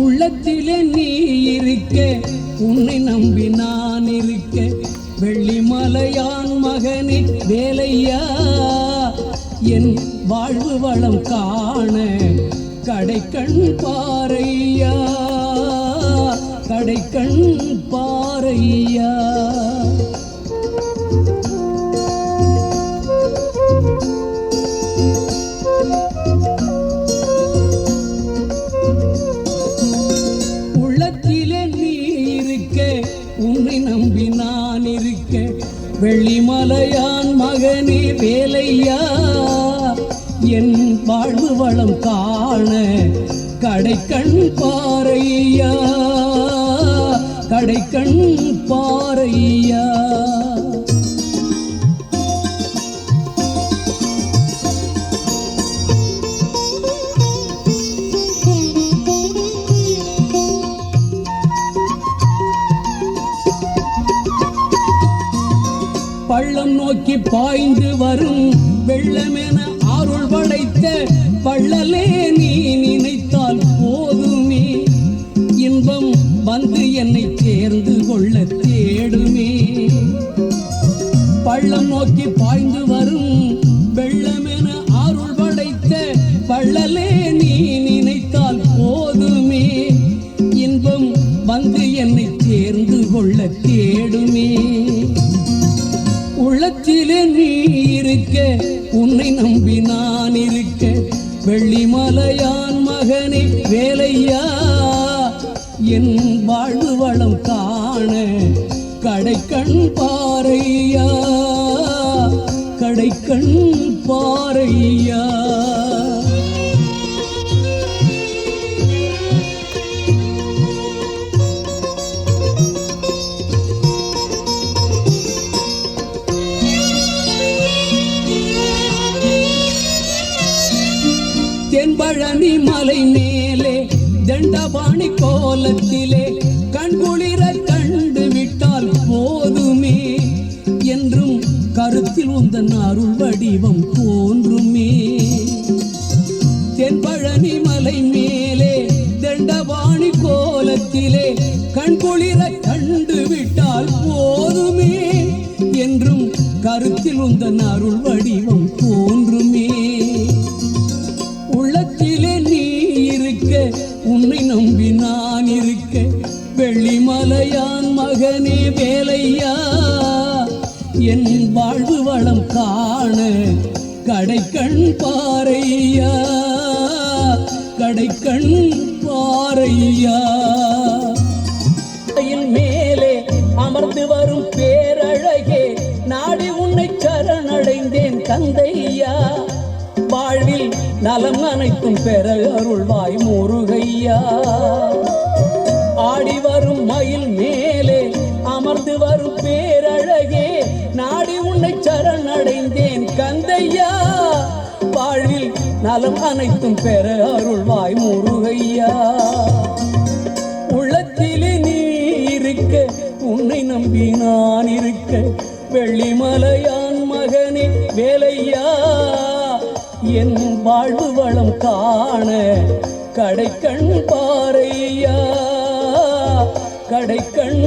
உள்ளத்திலே நீ இருக்க, உன்னை நம்பி நான் இருக்க, வெள்ளிமலையான் மகனே வேலையா, என் வாழ்வு வளம் காண கடைக்கண் பாரையா, கடைக்கண் பாரையா. உள்ளத்திலே நீ இருக்க, உன்னை நம்பி நான் இருக்க, வெள்ளிமலையான் மகனே வேலையா, என் வாழ்வு வளம் காண கடைக்கண் பாரையா, கடைக்கண் பாரையா. பள்ளம் நோக்கி பாய்ந்து வரும் வெள்ளமென அருள் படைத்த பள்ளலே நீ நினைத்தால் போதுமே, இன்பம் வந்து என்னை சேர்ந்து கொள்ள தேடுமே. பள்ளம் நோக்கி பாய்ந்து வரும் வெள்ளமென அருள் படைத்த பள்ளலே நீ நினைத்தால் போதுமே, இன்பம் வந்து என்னை சேர்ந்து கொள்ள தேடுமே. உள்ளத்திலே நீ இருக்க, உன்னை நம்பி நான் இருக்க, வெள்ளிமலையான் மகனே வேலையா, என் வாழ்வு வளம் காண கடைக்கண் பாரையா, கடைக்கண் பாரையா. தென்பழனி மலை மேலே தண்டபாணி கோலத்திலே கண்குளிர கண்டு விட்டால் போதுமே, என்றும் கருத்தில் உந்தன் அருள் வடிவம் தோன்றுமே. தென்பழனி மலை மேலே தண்டபாணி கோலத்திலே கண்குளிர கண்டு விட்டால் போதுமே, என்றும் கருத்தில் உந்தன் அருள் வடிவம் தோன்றுமே. உள்ளத்திலே நீ இருக்க, உன்னை நம்பி நான் இருக்க, வெள்ளிமலையான் மகனே வேலையா, என் வாழ்வு வளம் காண கடைக்கண் பாரையா, கடைக்கண் பாரையா. மேலே அமர்ந்து வரும் பேரழகே, நாடி உன்னை சரணடைந்தேன் தந்தையா, வாழ்வில் நலம் அனைத்தும் பெற அருள்வாய் முருகையா. ஆடி வரும் மயில் மேலே அமர்ந்து வரும் பேரழகே, நாடி உன்னை சரணடைந்தேன் கந்தையா, வாழ்வில் நலம் அனைத்தும் பெற அருள்வாய் முருகையா. உள்ளத்திலே நீ இருக்க, உன்னை நம்பி நான் இருக்க, வெள்ளிமலையான் மகனே வேலையா, என் வாழ்வு வளம் காண கடைக்கண் பாரையா, கடைக்கண்